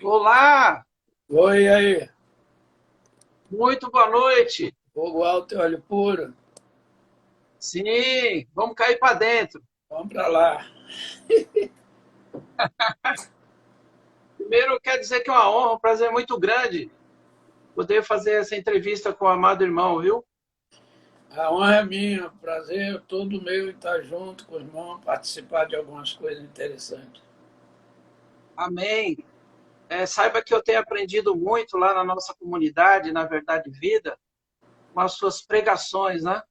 Olá, Oi, aí. muito boa noite. Fogo alto e óleo puro. Sim, vamos cair para dentro. Vamos para lá. Primeiro, quero dizer que é uma honra, um prazer muito grande poder fazer essa entrevista com o amado irmão, viu? A honra é minha, o prazer é todo meu em estar junto com o irmão, participar de algumas coisas interessantes. Amém. Saiba que eu tenho aprendido muito lá na nossa comunidade, na Verdade e Vida, com as suas pregações, né?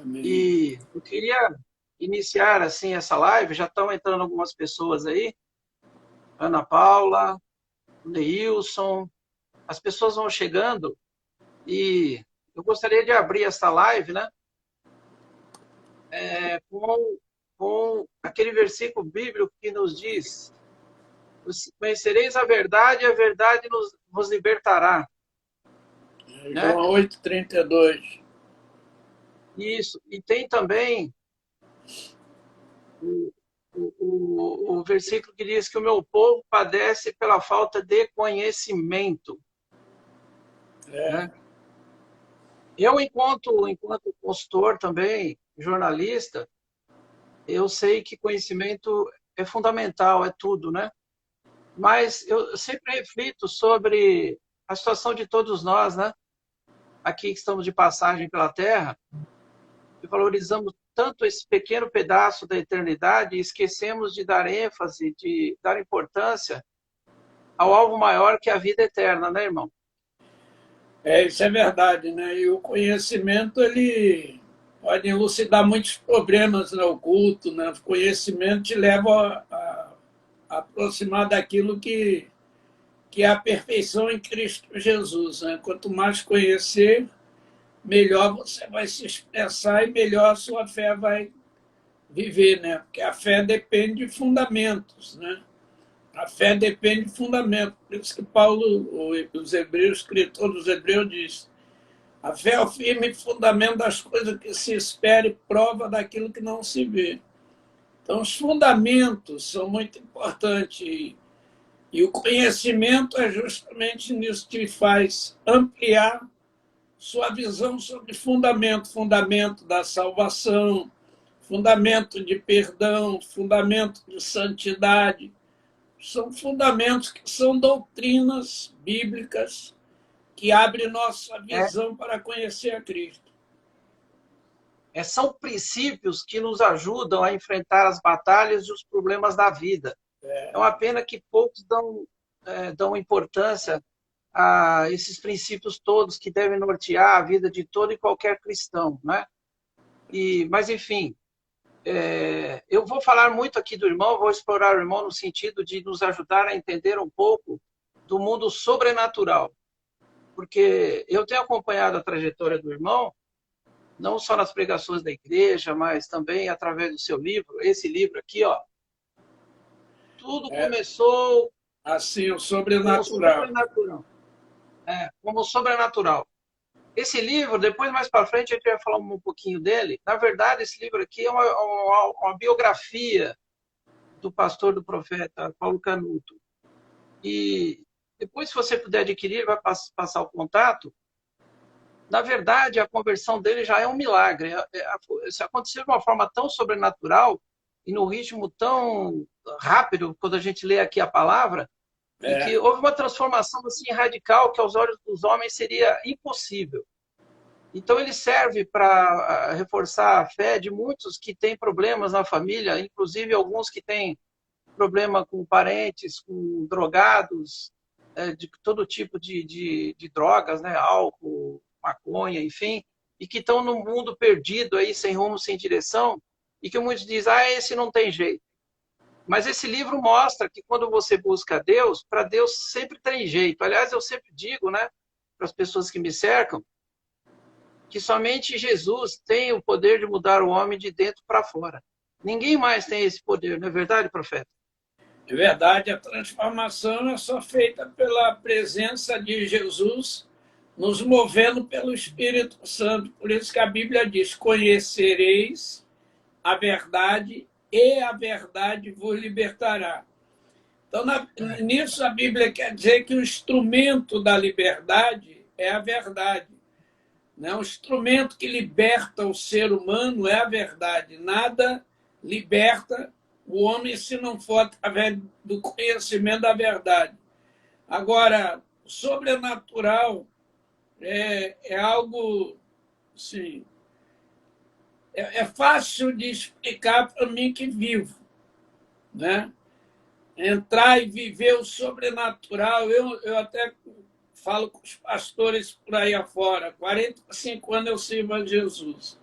Amém. E eu queria iniciar assim essa live. Já estão entrando algumas pessoas aí, Ana Paula, Neilson. As pessoas vão chegando e eu gostaria de abrir essa live, né? Com aquele versículo bíblico que nos diz: conhecereis a verdade vos libertará. É Né? João 8:32. Isso. E tem também o, o versículo que diz que o meu povo padece pela falta de conhecimento. É, Né? Eu, enquanto consultor também, jornalista, eu sei que conhecimento é fundamental, é tudo, né? Mas eu sempre reflito sobre a situação de todos nós, né? Aqui que estamos de passagem pela Terra, e valorizamos tanto esse pequeno pedaço da eternidade e esquecemos de dar ênfase, de dar importância ao alvo maior que é a vida eterna, né, irmão? isso é verdade, né? E o conhecimento, ele pode elucidar muitos problemas no culto, né? O conhecimento te leva a aproximar daquilo que é a perfeição em Cristo Jesus, né? Quanto mais conhecer, melhor você vai se expressar e melhor a sua fé vai viver, né? Porque a fé depende de fundamentos, né? A fé depende de fundamentos. Por isso que Paulo, os hebreus, o escritor dos hebreus, diz: a fé é o firme fundamento das coisas que se espera e prova daquilo que não se vê. Então, os fundamentos são muito importantes. E o conhecimento é justamente nisso que faz ampliar sua visão sobre fundamento, fundamento da salvação, fundamento de perdão, fundamento de santidade. São fundamentos que são doutrinas bíblicas que abrem nossa É, visão para conhecer a Cristo. são princípios que nos ajudam a enfrentar as batalhas e os problemas da vida. É uma pena que poucos dão importância a esses princípios todos que devem nortear a vida de todo e qualquer cristão, né? Mas enfim, eu vou falar muito aqui do irmão, vou explorar o irmão no sentido de nos ajudar a entender um pouco do mundo sobrenatural, porque eu tenho acompanhado a trajetória do irmão, não só nas pregações da igreja, mas também através do seu livro, esse livro aqui, ó. Tudo É, começou assim, o como sobrenatural. sobrenatural. Como sobrenatural. Esse livro, depois mais para frente a gente vai falar um pouquinho dele. Na verdade, esse livro aqui é uma biografia do pastor do profeta Paulo Canuto. E depois, se você puder adquirir, vai passar o contato. Na verdade, a conversão dele já é um milagre. Isso aconteceu de uma forma tão sobrenatural e no ritmo tão rápido, quando a gente lê aqui a palavra, e É, que houve uma transformação assim radical que aos olhos dos homens seria impossível. Então ele serve para reforçar a fé de muitos que têm problemas na família, inclusive alguns que têm problema com parentes, com drogados, de todo tipo de drogas, né? Álcool, maconha, enfim, e que estão num mundo perdido aí, sem rumo, sem direção, e que muitos dizem, esse não tem jeito. Mas esse livro mostra que quando você busca Deus, para Deus sempre tem jeito. Aliás, eu sempre digo, né, para as pessoas que me cercam, que somente Jesus tem o poder de mudar o homem de dentro para fora. Ninguém mais tem esse poder, não é verdade, profeta? é verdade, a transformação é só feita pela presença de Jesus nos movendo pelo Espírito Santo. Por isso que a Bíblia diz: conhecereis a verdade e a verdade vos libertará. Então, nisso, a Bíblia quer dizer que o instrumento da liberdade é a verdade. Né? O instrumento que liberta o ser humano é a verdade. Nada liberta o homem se não for através do conhecimento da verdade. Agora, o sobrenatural é algo assim, é fácil de explicar para mim que vivo. Né? Entrar e viver o sobrenatural, eu até falo com os pastores por aí afora, 45 anos eu sirvo a Jesus.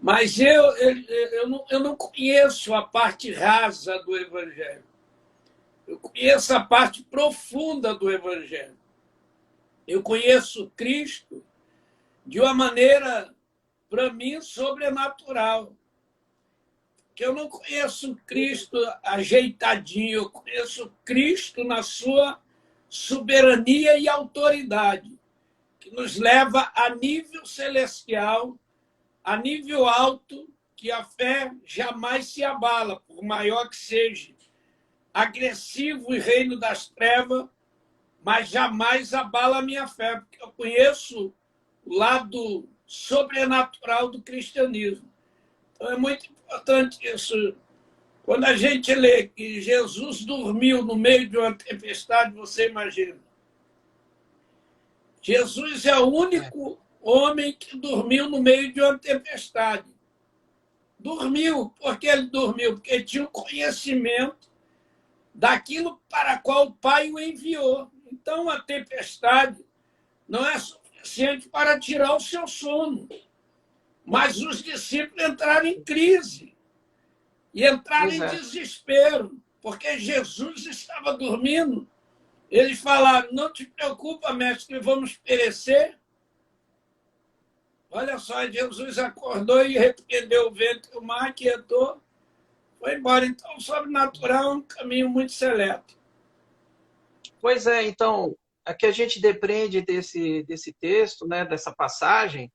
Mas eu não conheço a parte rasa do Evangelho. Eu conheço a parte profunda do Evangelho. Eu conheço Cristo de uma maneira, para mim, sobrenatural. Que eu não conheço Cristo ajeitadinho, eu conheço Cristo na sua soberania e autoridade, que nos leva a nível celestial, a nível alto, que a fé jamais se abala, por maior que seja. Agressivo e reino das trevas, mas jamais abala a minha fé, porque eu conheço o lado sobrenatural do cristianismo. Então é muito importante isso. Quando a gente lê que Jesus dormiu no meio de uma tempestade, você imagina. Jesus é o único homem que dormiu no meio de uma tempestade. Dormiu. Por que ele dormiu? Porque tinha um conhecimento daquilo para qual o Pai o enviou. Então, a tempestade não é suficiente para tirar o seu sono. Mas os discípulos entraram em crise e entraram em desespero, porque Jesus estava dormindo. Eles falaram, não te preocupa, mestre, que vamos perecer. Olha só, Jesus acordou e repreendeu o vento e o mar, quietou, foi embora. Então, o sobrenatural é um caminho muito seleto. Pois é, então, a que a gente depreende desse texto, né, dessa passagem,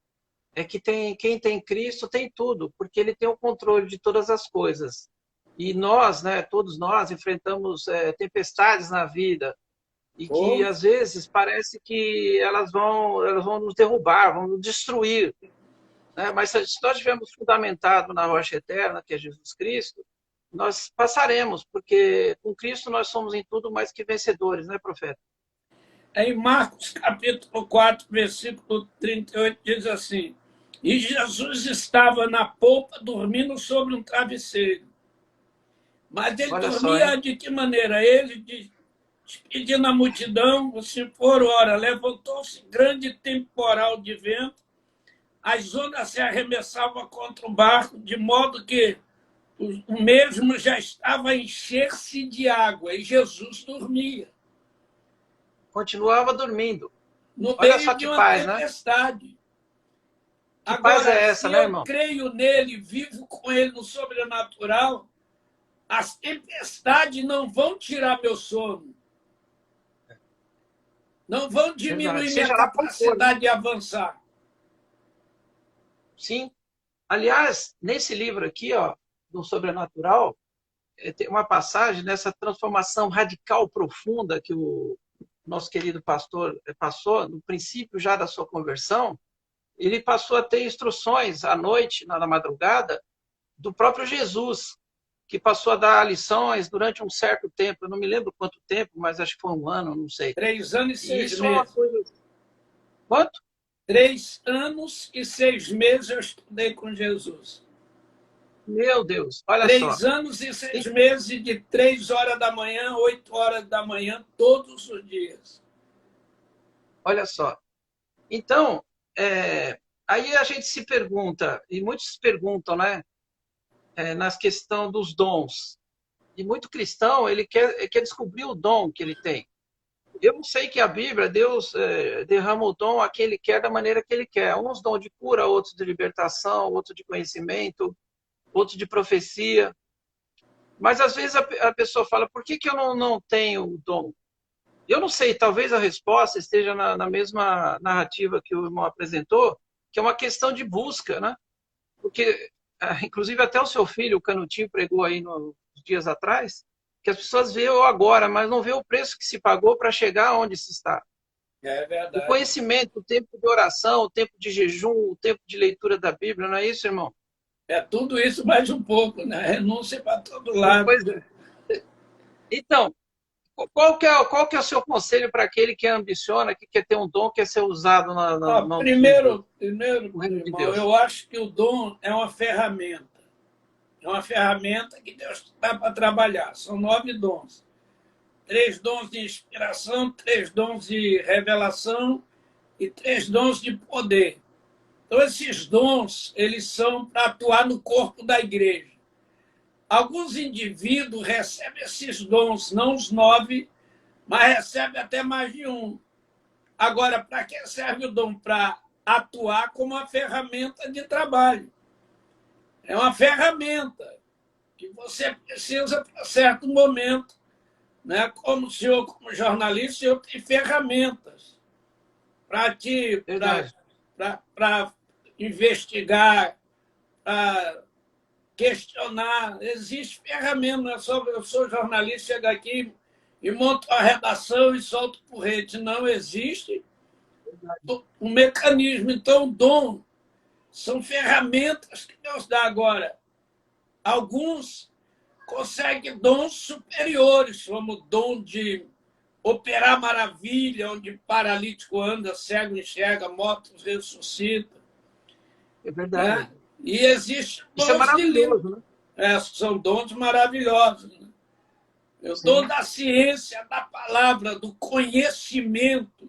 é que quem tem Cristo tem tudo, porque ele tem o controle de todas as coisas. E nós, né, todos nós, enfrentamos tempestades na vida, e que às vezes parece que elas vão nos derrubar, vão nos destruir. Né? Mas se nós estivermos fundamentados na rocha eterna, que é Jesus Cristo, nós passaremos, porque com Cristo nós somos em tudo mais que vencedores, né, profeta? Em Marcos capítulo 4, versículo 38, diz assim, e Jesus estava na polpa dormindo sobre um travesseiro. Mas ele dormia de que maneira? Ele, despedindo a multidão, assim, por hora, levantou-se grande temporal de vento, as ondas se arremessavam contra o barco, de modo que o mesmo já estava a encher-se de água, e Jesus dormia. Continuava dormindo. No meio de uma tempestade. Né? Que paz é essa, né, irmão? Eu creio nele, vivo com ele no sobrenatural, as tempestades não vão tirar meu sono. Não vão diminuir minha capacidade de avançar. Sim. Aliás, nesse livro aqui, ó, do Sobrenatural, tem uma passagem nessa transformação radical profunda que o nosso querido pastor passou, no princípio já da sua conversão. Ele passou a ter instruções à noite, na madrugada, do próprio Jesus, que passou a dar lições durante um certo tempo. Eu não me lembro quanto tempo, mas acho que foi um ano, não sei. 3 anos e 6 meses. Quanto? 3 anos e 6 meses eu estudei com Jesus. Meu Deus, olha 3 anos e 6 meses, de 3 horas da manhã, 8 horas da manhã, todos os dias. Olha só. Então, aí a gente se pergunta, e muitos se perguntam, né, na questão dos dons. E muito cristão, ele quer descobrir o dom que ele tem. Eu não sei que a Bíblia, Deus derrama o dom a quem ele quer da maneira que ele quer. Uns dom de cura, outros de libertação, outros de conhecimento, outros de profecia. Mas às vezes a pessoa fala, por que eu não tenho o dom? Eu não sei, talvez a resposta esteja na mesma narrativa que o irmão apresentou, que é uma questão de busca, né? Porque, inclusive, até o seu filho, o Canutinho, pregou aí nos dias atrás, que as pessoas veem o agora, mas não vê o preço que se pagou para chegar onde se está. É O verdade. conhecimento, o tempo de oração, o tempo de jejum, o tempo de leitura da Bíblia, não é isso, irmão? É tudo isso mais um pouco, né? Renúncia para todo lado. Pois é. Então, qual que é o seu conselho para aquele que ambiciona, que quer ter um dom, quer ser usado Ó, primeiro, no reino de irmão, Deus? eu acho que o dom é uma ferramenta. É uma ferramenta que Deus dá para trabalhar. São 9 dons. 3 dons de inspiração, 3 dons de revelação e 3 dons de poder. Então, esses dons, eles são para atuar no corpo da igreja. Alguns indivíduos recebem esses dons, não os 9, mas recebem até mais de um. Agora, para que serve o dom? Para atuar como uma ferramenta de trabalho. É uma ferramenta que você precisa para certo momento. Né? Como o senhor, como jornalista, o senhor tem ferramentas Verdade. para investigar, para questionar. Existe ferramenta, não é só eu sou jornalista, chego aqui e monto a redação e solto por rede. Não existe um mecanismo. Então, o dom são ferramentas que Deus dá agora. Alguns conseguem dons superiores, como o dom de operar maravilha, onde paralítico anda, cego enxerga, mortos ressuscita. É verdade. Né? E existem Isso é dons de língua. maravilhoso, né? São dons maravilhosos. Né? O dom Sim, da ciência, da palavra, do conhecimento,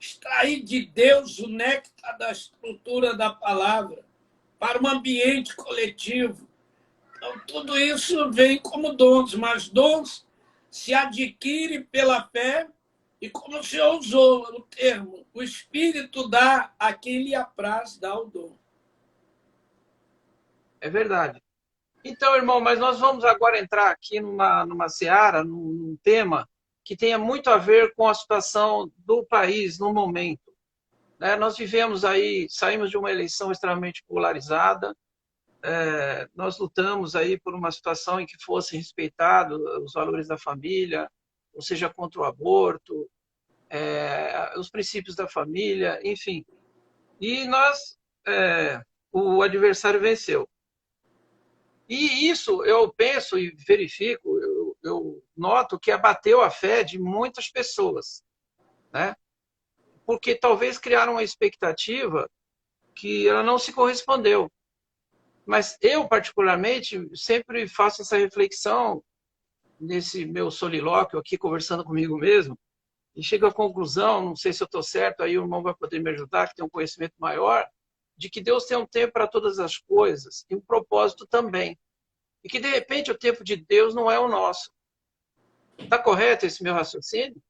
extrair de Deus o néctar da estrutura da palavra para um ambiente coletivo. Então, tudo isso vem como dons, mas dons se adquirem pela fé e, como o senhor usou o termo, o Espírito dá a quem lhe apraz dar o dom. é verdade. Então, irmão, mas nós vamos agora entrar aqui numa seara, num tema que tenha muito a ver com a situação do país no momento. Né? Nós vivemos aí, saímos de uma eleição extremamente polarizada, nós lutamos aí por uma situação em que fossem respeitados os valores da família, ou seja, contra o aborto, os princípios da família, enfim. E o adversário venceu. E isso eu penso e verifico, eu noto que abateu a fé de muitas pessoas, né? Porque talvez criaram uma expectativa que ela não se correspondeu. Mas eu, particularmente, sempre faço essa reflexão nesse meu solilóquio aqui, conversando comigo mesmo, e chego à conclusão, não sei se eu estou certo, aí o irmão vai poder me ajudar, que tem um conhecimento maior, de que Deus tem um tempo para todas as coisas e um propósito também. E que, de repente, o tempo de Deus não é o nosso. Está correto esse meu raciocínio?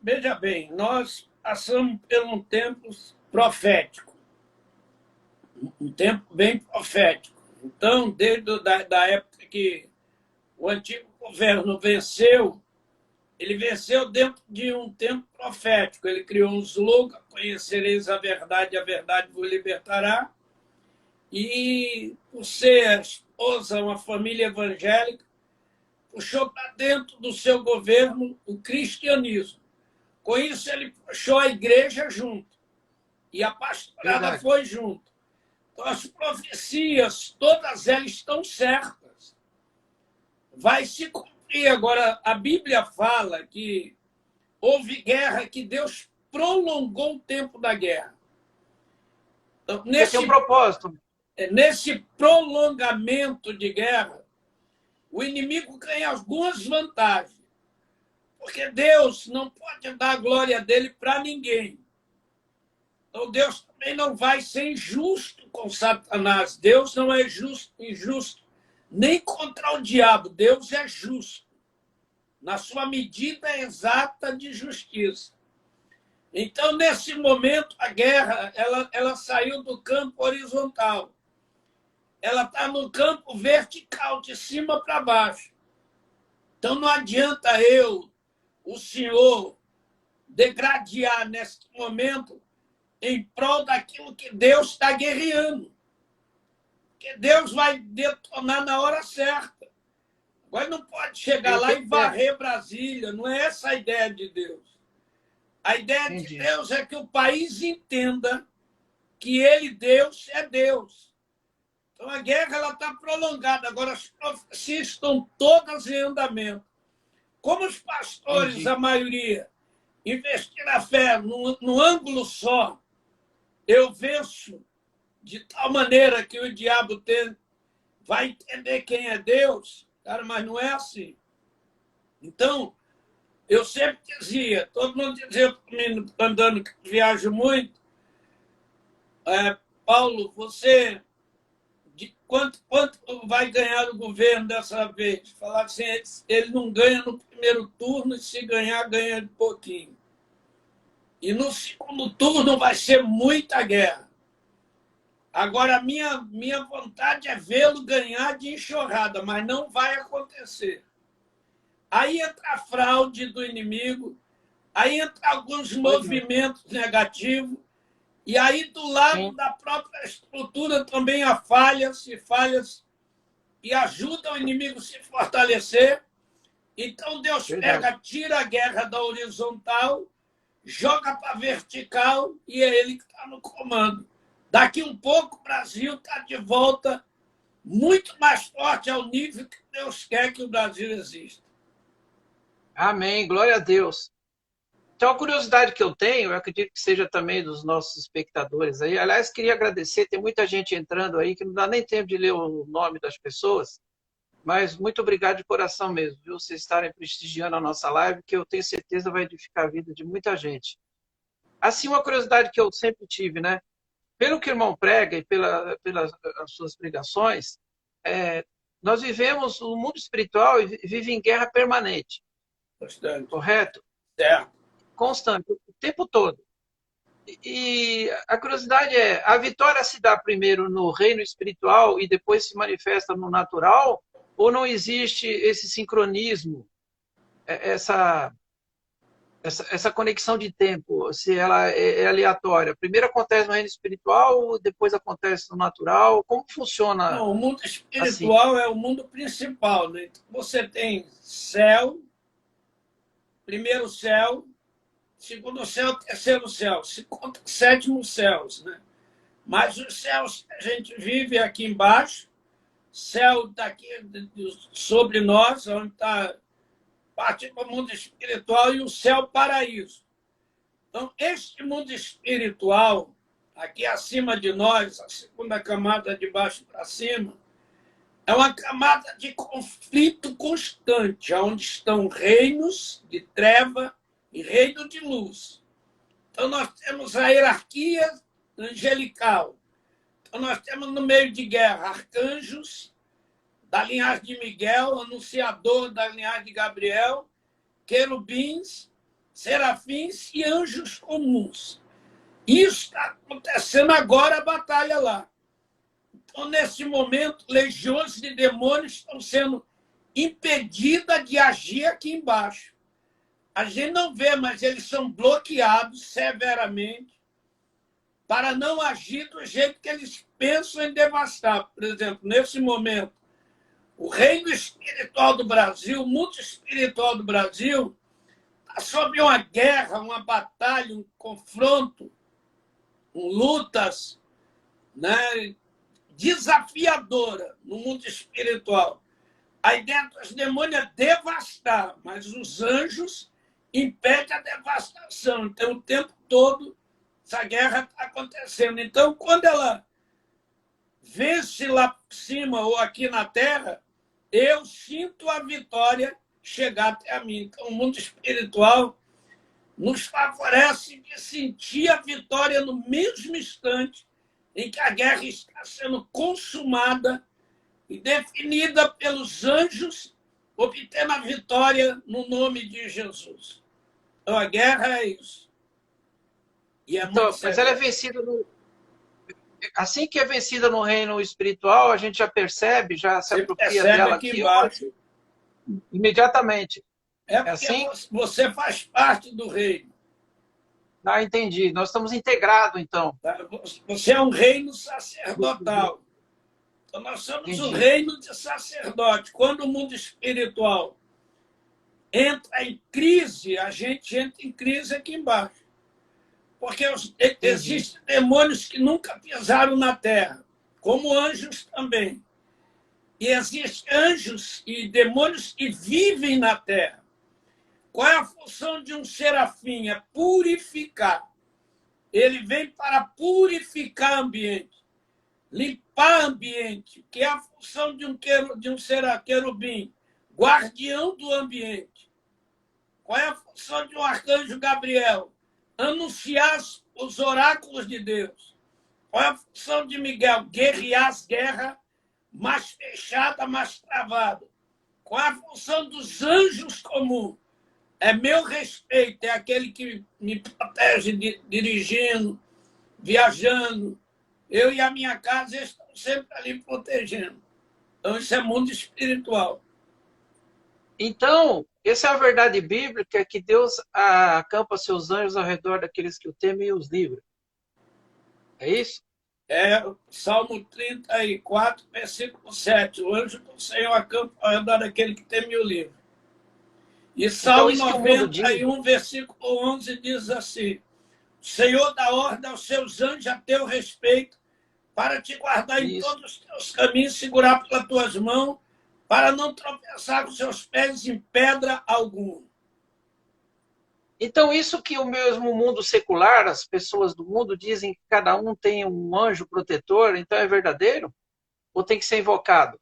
Veja bem, nós passamos por um tempo profético, um tempo bem profético. Então, desde da época que o antigo governo venceu, ele venceu dentro de um tempo profético. Ele criou um slogan: conhecereis a verdade vos libertará. E, por ser a esposa, uma família evangélica, puxou para dentro do seu governo o cristianismo. Com isso, ele puxou a igreja junto. E a pastorada Verdade. foi junto. Então, as profecias, todas elas estão certas. Vai se cumprir. Agora, a Bíblia fala que houve guerra, que Deus prolongou o tempo da guerra. Então, Porque tem um propósito. nesse prolongamento de guerra, o inimigo ganha algumas vantagens. Porque Deus não pode dar a glória dele para ninguém. Então, Deus também não vai ser injusto com Satanás. Deus não é injusto nem contra o diabo. Deus é justo, na sua medida exata de justiça. Então, nesse momento, a guerra ela saiu do campo horizontal. Ela está no campo vertical, de cima para baixo. Então, não adianta o senhor, degradear nesse momento em prol daquilo que Deus está guerreando. Porque Deus vai detonar na hora certa. Agora não pode chegar Eu lá e tenho fé. varrer Brasília. Não é essa a ideia de Deus. A ideia de Entendi. Deus é que o país entenda que ele, Deus, é Deus. Então a guerra está prolongada. Agora as profecias estão todas em andamento. Como os pastores, Entendi. a maioria, investiram a fé no ângulo só, eu venço de tal maneira que o diabo vai entender quem é Deus. Cara, mas não é assim. Então, eu sempre dizia, todo mundo dizia para mim, andando, viajo muito, Paulo, você, quanto vai ganhar o governo dessa vez? Falar assim, ele não ganha no primeiro turno, e se ganhar, ganha de pouquinho. E no segundo turno vai ser muita guerra. Agora, a minha vontade é vê-lo ganhar de enxurrada, mas não vai acontecer. Aí entra a fraude do inimigo, aí entra alguns movimentos negativos, e aí do lado Sim, da própria estrutura também há falhas e ajuda o inimigo a se fortalecer. Então Deus verdade. pega, tira a guerra da horizontal, joga para a vertical e é ele que está no comando. Daqui um pouco o Brasil está de volta muito mais forte ao nível que Deus quer que o Brasil exista. Amém. Glória a Deus. Então, a curiosidade que eu tenho, eu acredito que seja também dos nossos espectadores aí. Aliás, queria agradecer, tem muita gente entrando aí que não dá nem tempo de ler o nome das pessoas, mas muito obrigado de coração mesmo, viu? Vocês estarem prestigiando a nossa live, que eu tenho certeza vai edificar a vida de muita gente. Assim, uma curiosidade que eu sempre tive, né? Pelo que o irmão prega e pelas as suas pregações, é, nós vivemos, o mundo espiritual vive em guerra permanente, Bastante. correto? Certo. Constante, o tempo todo. E a curiosidade é, a vitória se dá primeiro no reino espiritual e depois se manifesta no natural? Ou não existe esse sincronismo, essa, essa conexão de tempo, se ela é aleatória? Primeiro acontece no reino espiritual, depois acontece no natural? Como funciona Não, o mundo assim? espiritual é o mundo principal. Né? Você tem céu, primeiro céu, segundo céu, terceiro céu, se conta sétimo céus. Né? Mas os céus que a gente vive aqui embaixo, céu daqui sobre nós, onde está parte do mundo espiritual, e o céu paraíso. Então, este mundo espiritual, aqui acima de nós, a segunda camada de baixo para cima, é uma camada de conflito constante, onde estão reinos de treva e reino de luz. Então, nós temos a hierarquia angelical. Então, nós temos no meio de guerra arcanjos, da linhagem de Miguel, anunciador da linhagem de Gabriel, querubins, serafins e anjos comuns. Isso está acontecendo agora, a batalha lá. Então, nesse momento, legiões de demônios estão sendo impedidas de agir aqui embaixo. A gente não vê, mas eles são bloqueados severamente para não agir do jeito que eles pensam em devastar. Por exemplo, nesse momento, o reino espiritual do Brasil, o mundo espiritual do Brasil, está sob uma guerra, uma batalha, um confronto, lutas, né, desafiadora no mundo espiritual. A ideia dos demônios é devastar, mas os anjos impedem a devastação. Então, o tempo todo, essa guerra está acontecendo. Então, quando ela vence lá por cima ou aqui na Terra, eu sinto a vitória chegar até a mim. Então, o mundo espiritual nos favorece de sentir a vitória no mesmo instante em que a guerra está sendo consumada e definida pelos anjos, obtendo a vitória no nome de Jesus. Então, a guerra é isso. E é Então, muito mas ela é sério. vencida assim que é vencida no reino espiritual, a gente já percebe, já se Você apropria percebe dela aqui aqui embaixo. imediatamente. É É porque assim? você faz parte do reino. Ah, entendi. Nós estamos integrados, então. Tá? Você é um reino sacerdotal. Então, nós somos o Entendi. reino de sacerdote. Quando o mundo espiritual entra em crise, a gente entra em crise aqui embaixo. Porque Entendi. existem demônios que nunca pisaram na terra, como anjos também. E existem anjos e demônios que vivem na terra. Qual é a função de um serafim? É purificar. Ele vem para purificar o ambiente, limpar o ambiente, que é a função de um querubim, guardião do ambiente. Qual é a função de um arcanjo Gabriel? Anunciar os oráculos de Deus. Qual é a função de Miguel? Guerrear as guerras mais fechada, mais travada. Qual é a função dos anjos comuns? É meu respeito, é aquele que me protege dirigindo, viajando. Eu e a minha casa estão sempre ali protegendo. Então, isso é mundo espiritual. Então, essa é a verdade bíblica, que Deus acampa seus anjos ao redor daqueles que o temem e os livra. É isso? É Salmo 34, versículo 7. O anjo do Senhor acampa ao redor daquele que teme o livro. E Então, Salmo isso que o mundo diz. 91, versículo 11 diz assim: o Senhor dá ordem aos seus anjos a teu respeito, para te guardar em Isso. todos os teus caminhos, segurar pelas tuas mãos, para não tropeçar com seus pés em pedra alguma. Então, isso que o mesmo mundo secular, as pessoas do mundo dizem que cada um tem um anjo protetor, então é verdadeiro? Ou tem que ser invocado?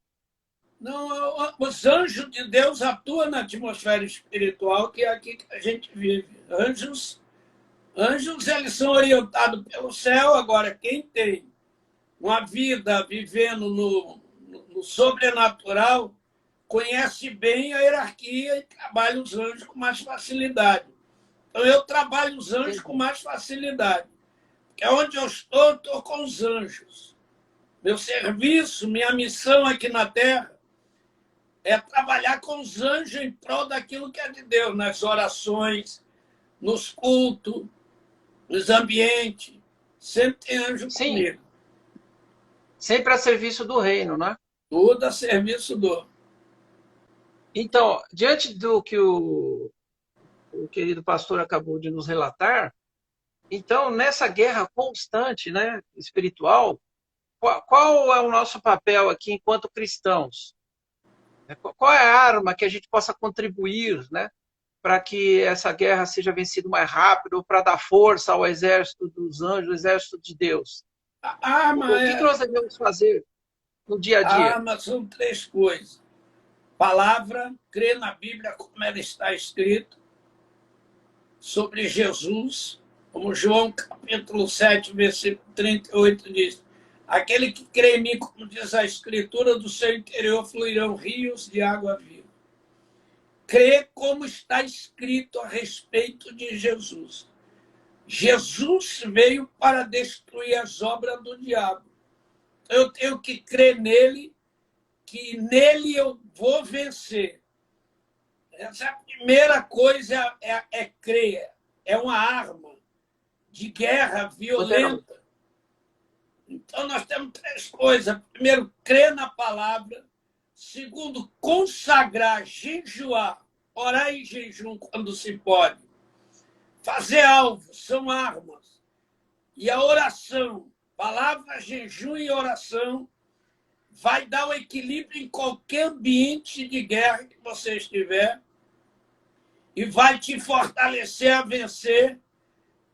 Não, os anjos de Deus atuam na atmosfera espiritual, que é aqui que a gente vive. Anjos eles são orientados pelo céu. Agora, quem tem uma vida vivendo no sobrenatural, conhece bem a hierarquia e trabalha os anjos com mais facilidade. Então, eu trabalho os anjos com mais facilidade. Porque onde eu estou com os anjos. Meu serviço, minha missão aqui na Terra é trabalhar com os anjos em prol daquilo que é de Deus, nas orações, nos cultos, nos ambientes. Sempre tem anjo Sim, comigo. sempre a serviço do reino, né? Tudo a serviço do. Então, diante do que o querido pastor acabou de nos relatar, então, nessa guerra constante, né, espiritual, qual é o nosso papel aqui enquanto cristãos? Qual é a arma que a gente possa contribuir, né, para que essa guerra seja vencida mais rápido, ou para dar força ao exército dos anjos, ao exército de Deus? A arma, O que nós devemos fazer no dia a a dia? arma são três coisas. Palavra, crer na Bíblia como ela está escrito, sobre Jesus, como João capítulo 7, versículo 38 diz: aquele que crê em mim, como diz a Escritura, do seu interior fluirão rios de água viva. Crê como está escrito a respeito de Jesus. Jesus veio para destruir as obras do diabo. Eu tenho que crer nele, que nele eu vou vencer. Essa é a primeira coisa, é crer. É uma arma de guerra violenta. Então, nós temos três coisas. Primeiro, crer na palavra. Segundo, consagrar, jejuar, orar em jejum quando se pode. Fazer alvo, são armas. E a oração, palavra, jejum e oração, vai dar o equilíbrio em qualquer ambiente de guerra que você estiver e vai te fortalecer a vencer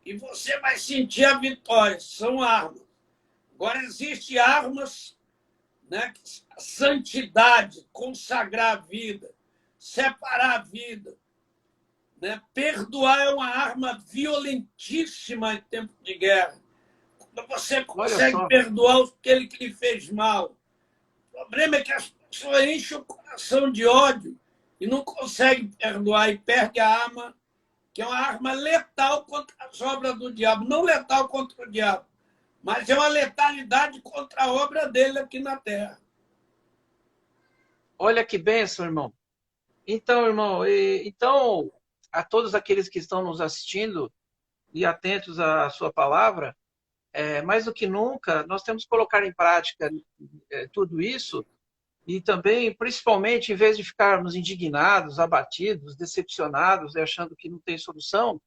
e você vai sentir a vitória. São armas. Agora, existem armas, né? Santidade, consagrar a vida, separar a vida. Né? Perdoar é uma arma violentíssima em tempo de guerra. Quando você consegue perdoar aquele que lhe fez mal. O problema é que as pessoas enchem o coração de ódio e não conseguem perdoar e perde a arma, que é uma arma letal contra as obras do diabo. Não letal contra o diabo, mas é uma letalidade contra a obra dele aqui na Terra. Olha que bênção, irmão. Então, irmão, então, a todos aqueles que estão nos assistindo e atentos à sua palavra, mais do que nunca, nós temos que colocar em prática tudo isso e também, principalmente, em vez de ficarmos indignados, abatidos, decepcionados e achando que não tem solução,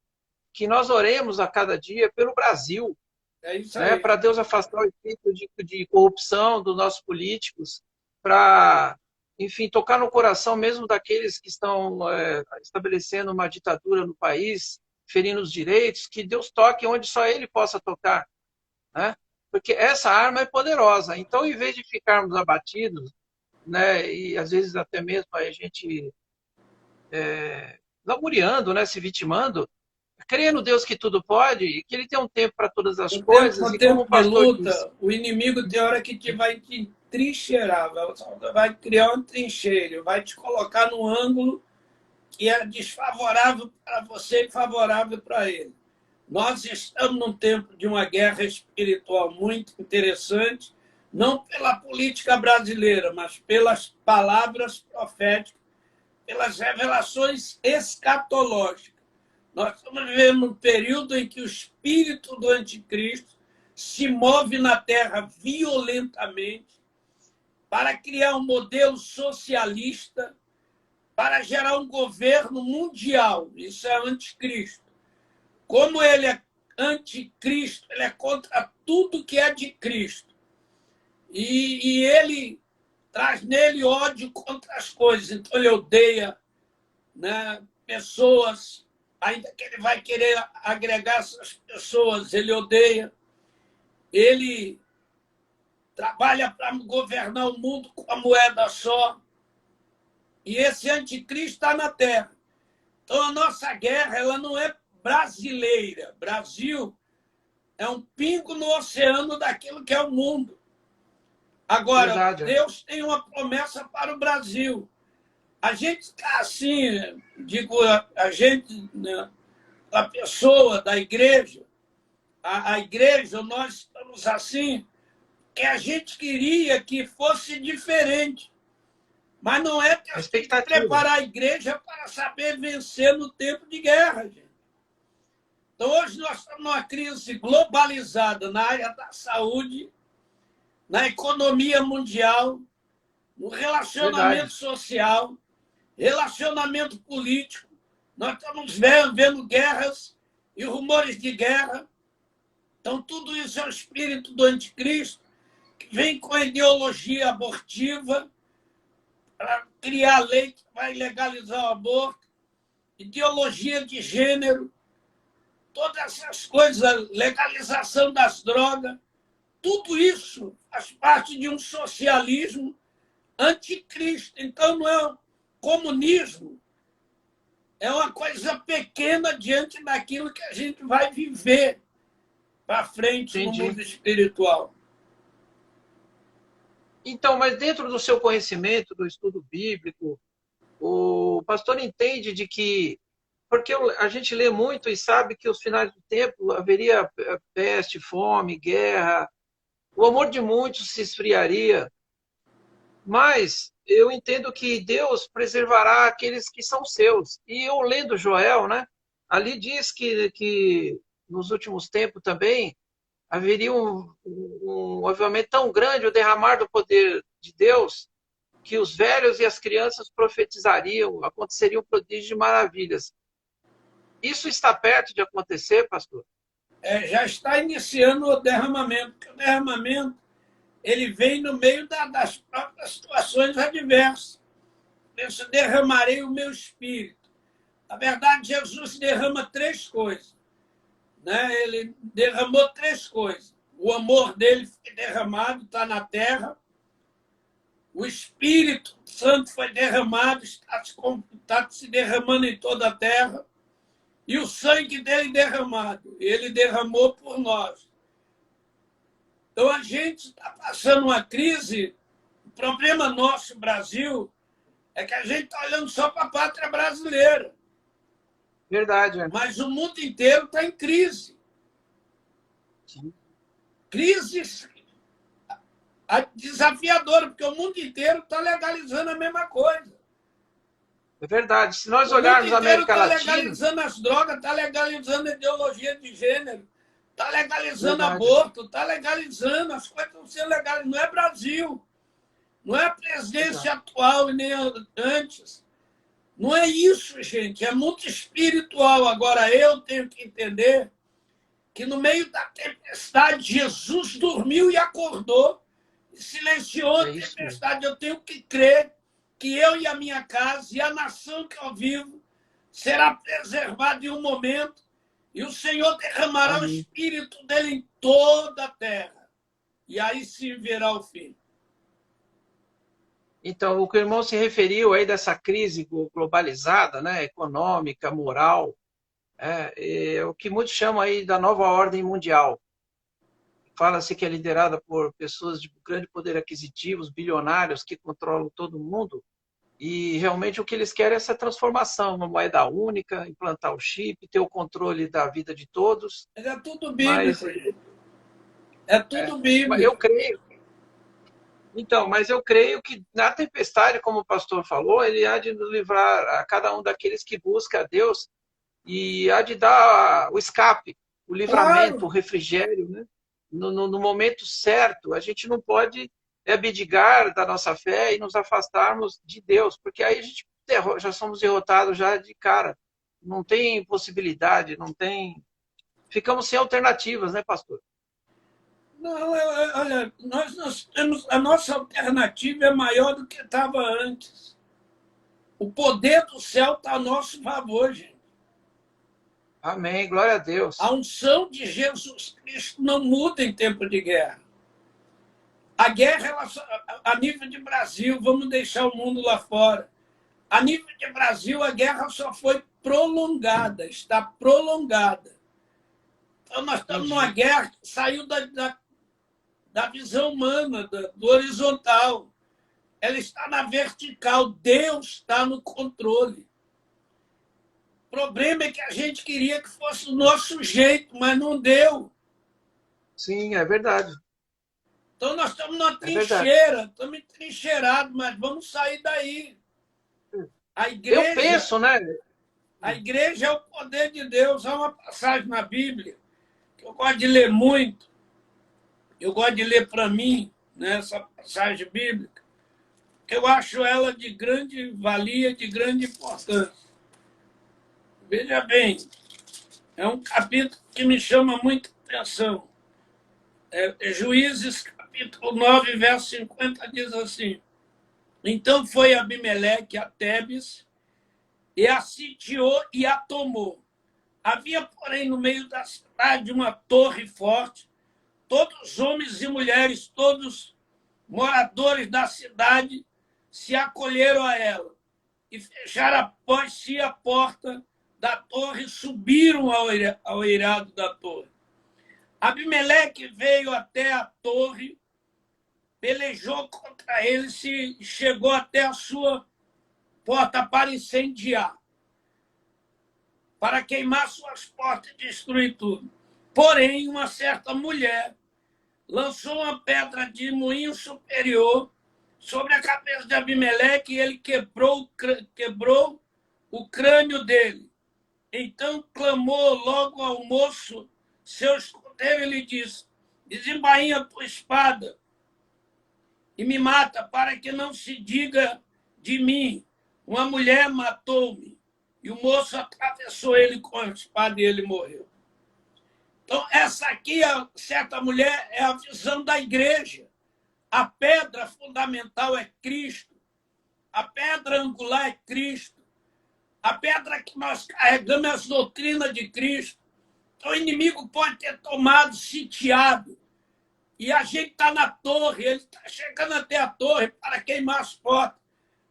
que nós oremos a cada dia pelo Brasil, É isso né, aí. para Deus afastar o espírito de corrupção dos nossos políticos, para, enfim, tocar no coração mesmo daqueles que estão estabelecendo uma ditadura no país, ferindo os direitos, que Deus toque onde só Ele possa tocar, né? Porque essa arma é poderosa. Então, em vez de ficarmos abatidos, né, e às vezes até mesmo a gente lamuriando, né, se vitimando, creia no Deus que tudo pode e que Ele tem um tempo para todas as coisas. No E como tempo o de pastor disse, luta, o inimigo tem hora que vai te trincheirar, vai criar uma trincheira, vai te colocar num ângulo que é desfavorável para você e favorável para ele. Nós estamos num tempo de uma guerra espiritual muito interessante, não pela política brasileira, mas pelas palavras proféticas, pelas revelações escatológicas. Nós estamos vivendo um período em que o espírito do anticristo se move na terra violentamente para criar um modelo socialista, para gerar um governo mundial. Isso é anticristo. Como ele é anticristo, ele é contra tudo que é de Cristo. E ele traz nele ódio contra as coisas. Então ele odeia, né, pessoas, ainda que ele vai querer agregar essas pessoas, ele odeia. Ele trabalha para governar o mundo com a moeda só. E esse anticristo está na Terra. Então, a nossa guerra ela não é brasileira. Brasil é um pingo no oceano daquilo que é o mundo. Agora, verdade, Deus tem uma promessa para o Brasil. A gente está assim, digo, a gente, né, a pessoa da igreja, a igreja, nós estamos assim, que a gente queria que fosse diferente. Mas não é que a gente tem que preparar a igreja para saber vencer no tempo de guerra, gente. Então, hoje nós estamos numa crise globalizada na área da saúde, na economia mundial, no relacionamento social, relacionamento político. Nós estamos vendo guerras e rumores de guerra. Então, tudo isso é o espírito do anticristo, que vem com a ideologia abortiva, para criar lei que vai legalizar o aborto, ideologia de gênero, todas essas coisas, legalização das drogas, tudo isso faz parte de um socialismo anticristo. Então, não é comunismo, é uma coisa pequena diante daquilo que a gente vai viver para frente no mundo espiritual. Então, mas dentro do seu conhecimento, do estudo bíblico, o pastor entende de que, porque a gente lê muito e sabe que os finais do tempo haveria peste, fome, guerra, o amor de muitos se esfriaria, mas eu entendo que Deus preservará aqueles que são seus. E eu lendo Joel, né, ali diz que nos últimos tempos também haveria um avivamento tão grande, o derramar do poder de Deus, que os velhos e as crianças profetizariam, aconteceriam prodígios de maravilhas. Isso está perto de acontecer, pastor? Já está iniciando o derramamento, porque o derramamento ele vem no meio das próprias situações adversas. Eu derramarei o meu espírito. Na verdade, Jesus derrama três coisas. Né? Ele derramou três coisas. O amor dele foi derramado, está na terra. O Espírito Santo foi derramado, está se derramando em toda a terra. E o sangue dele derramado. Ele derramou por nós. Então, a gente está passando uma crise. O problema nosso, Brasil, é que a gente está olhando só para a pátria brasileira. Verdade. Mas o mundo inteiro está em crise. Sim. Crise desafiadora, porque o mundo inteiro está legalizando a mesma coisa. É verdade. Se nós olharmos a América Latina... Está legalizando as drogas, está legalizando a ideologia de gênero, Está legalizando Verdade. aborto, está legalizando, as coisas estão sendo legalizadas. Não é Brasil, não é a presidência Exato. atual e nem antes. Não é isso, gente, é muito espiritual. Agora, eu tenho que entender que no meio da tempestade, Jesus dormiu e acordou, e silenciou a É isso mesmo. tempestade. Eu tenho que crer que eu e a minha casa e a nação que eu vivo será preservada em um momento, e o Senhor derramará o Amém. Espírito dele em toda a terra. E aí sim virá o fim. Então, o que o irmão se referiu aí dessa crise globalizada, né, econômica, moral, é o que muitos chamam aí da nova ordem mundial. Fala-se que é liderada por pessoas de grande poder aquisitivo, os bilionários que controlam todo mundo, e realmente o que eles querem é essa transformação, uma moeda única, implantar o chip, ter o controle da vida de todos, Mas é tudo mas, bíblico, gente. É tudo mas eu bíblico. creio. Então, mas eu creio que na tempestade, como o pastor falou, ele há de nos livrar a cada um daqueles que busca a Deus e há de dar o escape, o livramento, o Claro. refrigério, né? No momento certo. A gente não pode abdicar da nossa fé e nos afastarmos de Deus, porque aí a gente já somos derrotados já de cara. Não tem possibilidade, não tem. Ficamos sem alternativas, né, pastor? Não, olha, nós temos. A nossa alternativa é maior do que estava antes. O poder do céu está a nosso favor, gente. Amém, glória a A Deus. unção de Jesus Cristo não muda em tempo de guerra. A guerra, ela, a nível de Brasil, vamos deixar o mundo lá fora. A nível de Brasil, a guerra só foi prolongada, está prolongada. Então, nós estamos numa Entendi. guerra que saiu da visão humana, do horizontal. Ela está na vertical. Deus está no controle. O problema é que a gente queria que fosse o nosso jeito, mas não deu. Sim, é verdade. Então nós estamos numa É verdade. trincheira, estamos entrincheirados, mas vamos sair daí. A Eu igreja, penso, né? a igreja é o poder de Deus. Há uma passagem na Bíblia que eu gosto de ler muito. Eu gosto de ler para mim, né, essa passagem bíblica, que eu acho ela de grande valia, de grande importância. Veja bem, é um capítulo que me chama muita atenção. Juízes, capítulo 9, verso 50, diz assim: Então foi Abimeleque a Tebes, e a sitiou e a tomou. Havia, porém, no meio da cidade uma torre forte. Todos homens e mulheres, todos moradores da cidade, se acolheram a ela e fecharam após si a porta da torre e subiram ao eirado da torre. Abimeleque veio até a torre, pelejou contra eles e chegou até a sua porta para incendiar, para queimar suas portas e destruir tudo. Porém, uma certa mulher lançou uma pedra de moinho superior sobre a cabeça de Abimeleque e ele quebrou o crânio dele. Então clamou logo ao moço, seu escudeiro, e lhe disse: Desembainha tua espada e me mata, para que não se diga de mim, uma mulher matou-me. E o moço atravessou ele com a espada e ele morreu. Então, essa aqui, a certa mulher, é a visão da igreja. A pedra fundamental é Cristo. A pedra angular é Cristo. A pedra que nós carregamos é a doutrina de Cristo. Então, o inimigo pode ter tomado, sitiado. E a gente está na torre, ele está chegando até a torre para queimar as portas.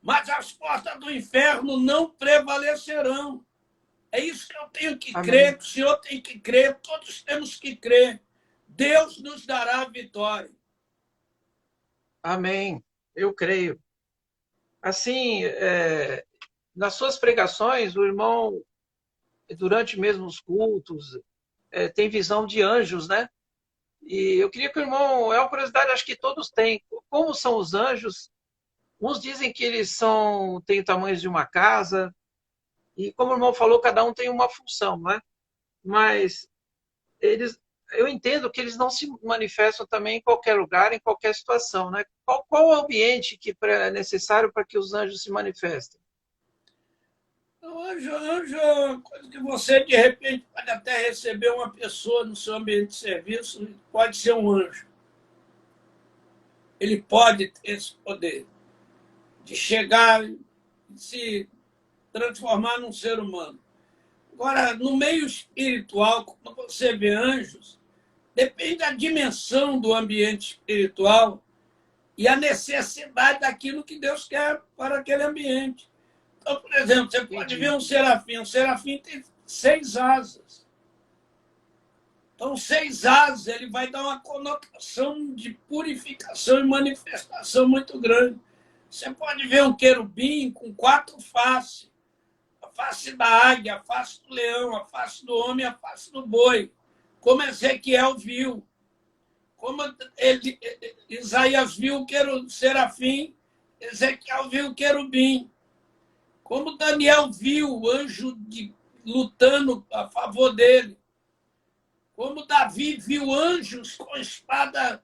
Mas as portas do inferno não prevalecerão. É isso que eu tenho que Amém. crer, que o senhor tem que crer, todos temos que crer. Deus nos dará a vitória. Amém. Eu creio. Assim, nas suas pregações, o irmão, durante mesmo os cultos, tem visão de anjos, né? E eu queria que o irmão, é uma curiosidade, acho que todos têm. Como são os anjos? Uns dizem que eles têm tamanhos de uma casa, e como o irmão falou, cada um tem uma função, né? Mas eles eu entendo que eles não se manifestam também em qualquer lugar, em qualquer situação, né? Qual o ambiente que é necessário para que os anjos se manifestem? Anjo é uma coisa que você, de repente, pode até receber uma pessoa no seu ambiente de serviço, pode ser um anjo. Ele pode ter esse poder de chegar e se transformar num ser humano. Agora, no meio espiritual, quando você vê anjos, depende da dimensão do ambiente espiritual e a necessidade daquilo que Deus quer para aquele ambiente. Então, por exemplo, você pode ver um serafim tem 6 asas. Então, 6 asas, ele vai dar uma conotação de purificação e manifestação muito grande. Você pode ver um querubim com 4 faces. A face da águia, a face do leão, a face do homem, a face do boi. Como Ezequiel viu. Como Isaías viu o serafim, Ezequiel viu o querubim. Como Daniel viu o anjo lutando a favor dele. Como Davi viu anjos com espada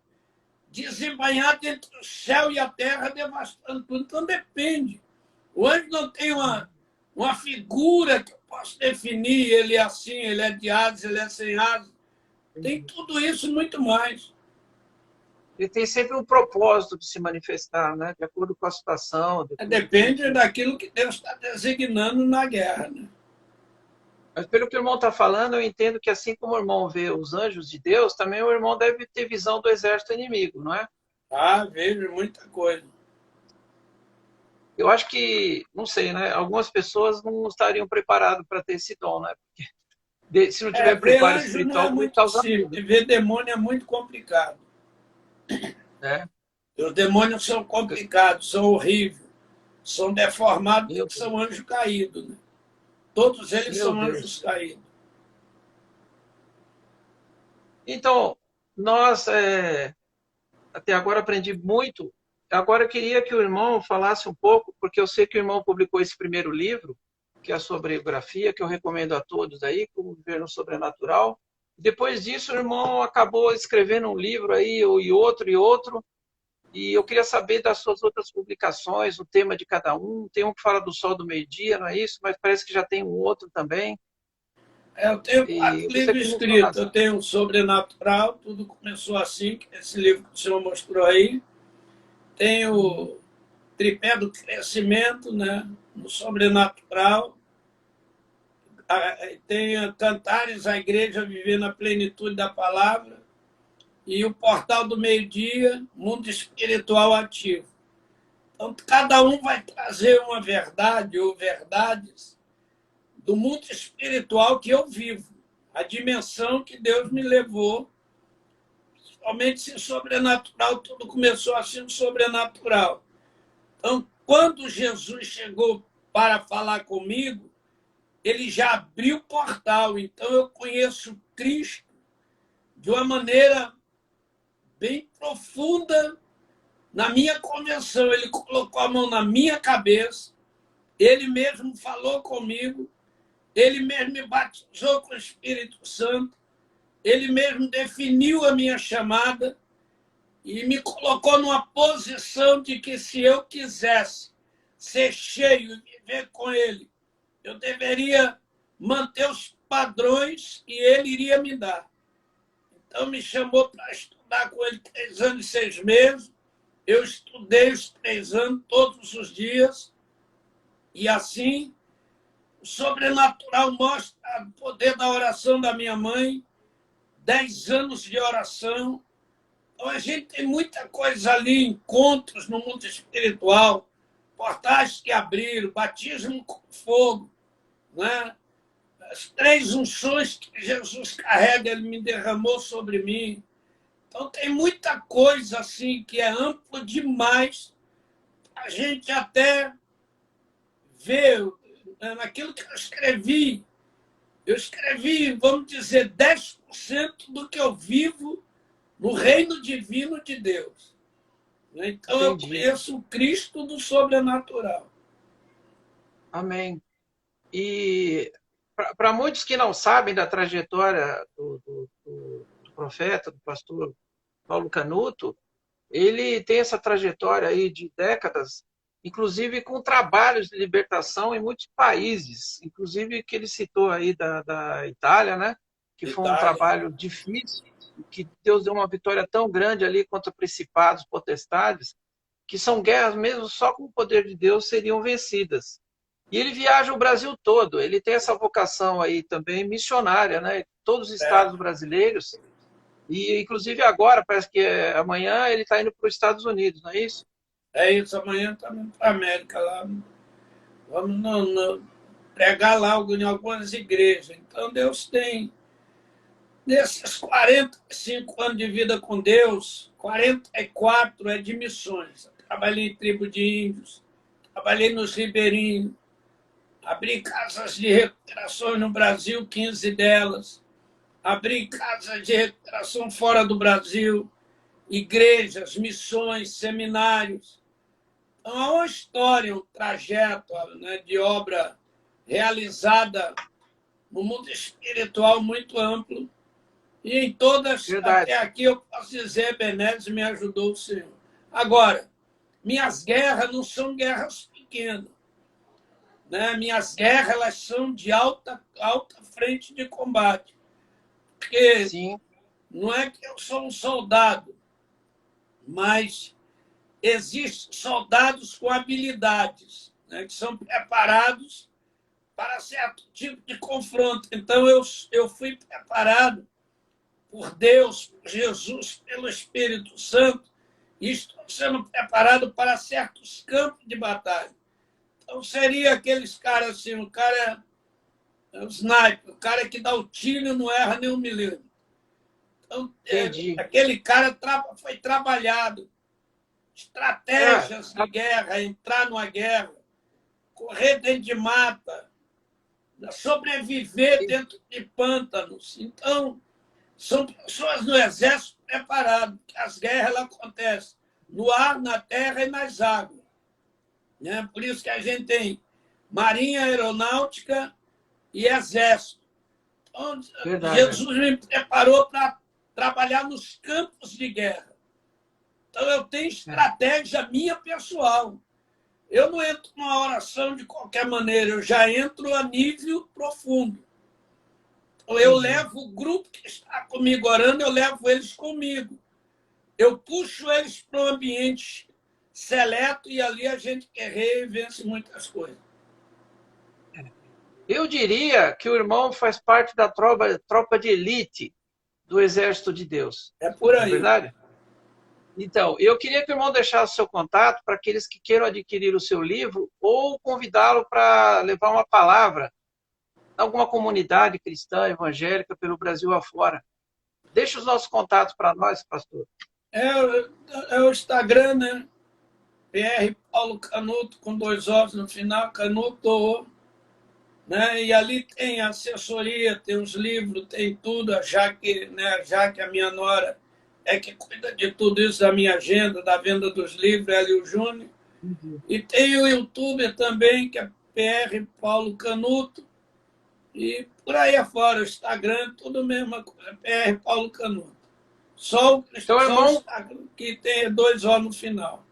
desembainhada entre o céu e a terra, devastando tudo. Então depende. O anjo não tem uma figura que eu posso definir, ele é assim, ele é de asas, ele é sem asas. Tem tudo isso muito mais. Ele tem sempre um propósito de se manifestar, né? De acordo com a situação. Depende daquilo que Deus está designando na guerra. Né? Mas pelo que o irmão está falando, eu entendo que assim como o irmão vê os anjos de Deus, também o irmão deve ter visão do exército inimigo, não é? Ah, vejo muita coisa. Eu acho que, não sei, né? Algumas pessoas não estariam preparadas para ter esse dom, né? Porque se não tiver Ver preparo anjo não é espiritual, pode muito causar medo. simples. Ver demônio é muito complicado. Né? Os demônios são complicados, são horríveis, são deformados, Meu são Deus. anjos caídos. Né? Todos eles Meu são anjos Deus. caídos. Então, nós até agora aprendi muito. Agora eu queria que o irmão falasse um pouco, porque eu sei que o irmão publicou esse primeiro livro, que é a sua biografia, que eu recomendo a todos aí, Como Viver no Sobrenatural. Depois disso, o irmão acabou escrevendo um livro aí, e outro, e outro. E eu queria saber das suas outras publicações, o tema de cada um. Tem um que fala do sol do meio-dia, não é isso? Mas parece que já tem um outro também. Eu tenho E 4 eu gostaria livros que o irmão escritos. falasse. Eu tenho o Sobrenatural, tudo começou assim, esse livro que o senhor mostrou aí. Tenho o Tripé do Crescimento, né? No Sobrenatural. Tenho Cantares à Igreja Viver na Plenitude da Palavra. E o Portal do Meio-Dia, Mundo Espiritual Ativo. Então, cada um vai trazer uma verdade ou verdades do mundo espiritual que eu vivo, a dimensão que Deus me levou, somente sobrenatural, tudo começou assim, sobrenatural. Então, quando Jesus chegou para falar comigo, ele já abriu o portal, então eu conheço Cristo de uma maneira bem profunda na minha convenção. Ele colocou a mão na minha cabeça, ele mesmo falou comigo, ele mesmo me batizou com o Espírito Santo, ele mesmo definiu a minha chamada e me colocou numa posição de que se eu quisesse ser cheio e viver com ele, eu deveria manter os padrões que ele iria me dar. Então me chamou para estudar com ele 3 anos e 6 meses. Eu estudei os 3 anos todos os dias e assim o sobrenatural mostra o poder da oração da minha mãe, 10 anos de oração. Então, a gente tem muita coisa ali, encontros no mundo espiritual, portais que abriram, batismo com fogo, né? As 3 unções que Jesus carrega, ele me derramou sobre mim. Então, tem muita coisa assim que é amplo demais a gente até ver naquilo que eu escrevi, vamos dizer, 10% do que eu vivo no reino divino de Deus. Então, eu conheço o Cristo do sobrenatural. Amém. E para muitos que não sabem da trajetória do profeta, do pastor Paulo Canuto, ele tem essa trajetória aí de décadas, inclusive com trabalhos de libertação em muitos países, inclusive que ele citou aí da Itália, né? Que foi um Itália. trabalho difícil, que Deus deu uma vitória tão grande ali contra principados, potestades, que são guerras mesmo só com o poder de Deus seriam vencidas. E ele viaja o Brasil todo, ele tem essa vocação aí também missionária, né? Todos os estados brasileiros, e inclusive agora, parece que amanhã ele está indo para os Estados Unidos, não é isso? É isso, amanhã estamos para a América lá. Vamos pregar lá em algumas igrejas. Então Deus tem, nesses 45 anos de vida com Deus, 44 é de missões. Eu trabalhei em tribo de índios, trabalhei nos ribeirinhos, abri casas de recuperação no Brasil, 15 delas, abri casas de recuperação fora do Brasil, igrejas, missões, seminários. Então, há uma história, um trajeto, né, de obra realizada no mundo espiritual muito amplo. E em todas, Verdade. até aqui, eu posso dizer, Benézio me ajudou o Senhor. Agora, minhas guerras não são guerras pequenas. Né? Minhas guerras elas são de alta frente de combate. Porque Sim. não é que eu sou um soldado, mas existem soldados com habilidades, né, que são preparados para certo tipo de confronto. Então, eu fui preparado por Deus, por Jesus, pelo Espírito Santo, e estou sendo preparado para certos campos de batalha. Então, seria aqueles caras assim, o cara é o sniper, o cara que dá o tiro e não erra nem um milímetro. Então, aquele cara foi trabalhado. Estratégias de guerra, entrar numa guerra, correr dentro de mata, sobreviver dentro de pântanos. Então, são pessoas no exército preparadas, que as guerras acontecem no ar, na terra e nas águas. Né? Por isso que a gente tem marinha, aeronáutica e exército. Então, Jesus me preparou para trabalhar nos campos de guerra. Então, eu tenho estratégia minha pessoal. Eu não entro numa oração de qualquer maneira, eu já entro a nível profundo. Então, eu levo o grupo que está comigo orando, eu levo eles comigo. Eu puxo eles para um ambiente seleto e ali a gente guerreia e vence muitas coisas. Eu diria que o irmão faz parte da tropa de elite do Exército de Deus. É por aí. Não é verdade? Então, eu queria que o irmão deixasse o seu contato para aqueles que queiram adquirir o seu livro ou convidá-lo para levar uma palavra em alguma comunidade cristã, evangélica, pelo Brasil afora. Deixa os nossos contatos para nós, pastor. É o Instagram, né? PR Paulo Canuto, com 2 Os no final, Canuto. Né? E ali tem assessoria, tem os livros, tem tudo. A Jaque, né? A minha nora, é que cuida de tudo isso, da minha agenda, da venda dos livros, ela e o Júnior. E tem o YouTube também, que é PR Paulo Canuto. E por aí afora, o Instagram, tudo a mesma coisa, PR Paulo Canuto. Só o Instagram que tem 2 Os no final.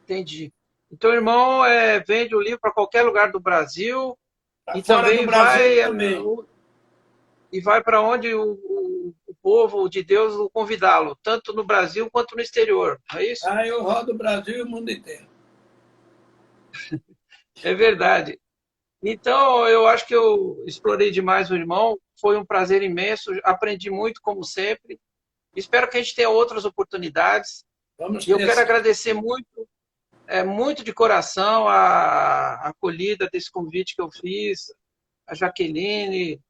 Entendi. Então, o irmão vende o livro para qualquer lugar do Brasil e também vai para onde o povo de Deus o convidá-lo, tanto no Brasil quanto no exterior, não é isso? Eu rodo o Brasil e o mundo inteiro. É verdade. Então, eu acho que eu explorei demais o irmão, foi um prazer imenso, aprendi muito, como sempre. Espero que a gente tenha outras oportunidades. E eu quero agradecer muito de coração a acolhida desse convite que eu fiz, a Jaqueline,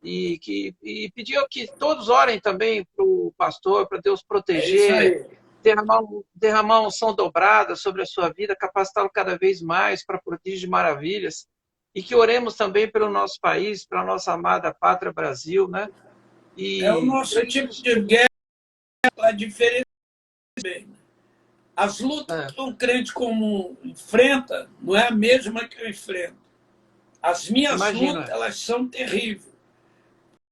e pedir que todos orem também para o pastor, para Deus proteger, derramar unção dobrada sobre a sua vida, capacitá-lo cada vez mais para prodígios de maravilhas, e que oremos também pelo nosso país, pela nossa amada pátria Brasil, né? O nosso tipo de guerra, a diferença bem. As lutas que um crente comum enfrenta não é a mesma que eu enfrento. As minhas lutas, elas são terríveis.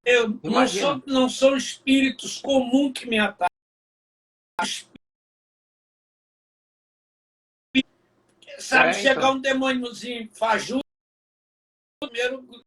Eu Imagina. não são espíritos comuns que me atacam. Sabe, chegar Então. um demôniozinho fajuto, primeiro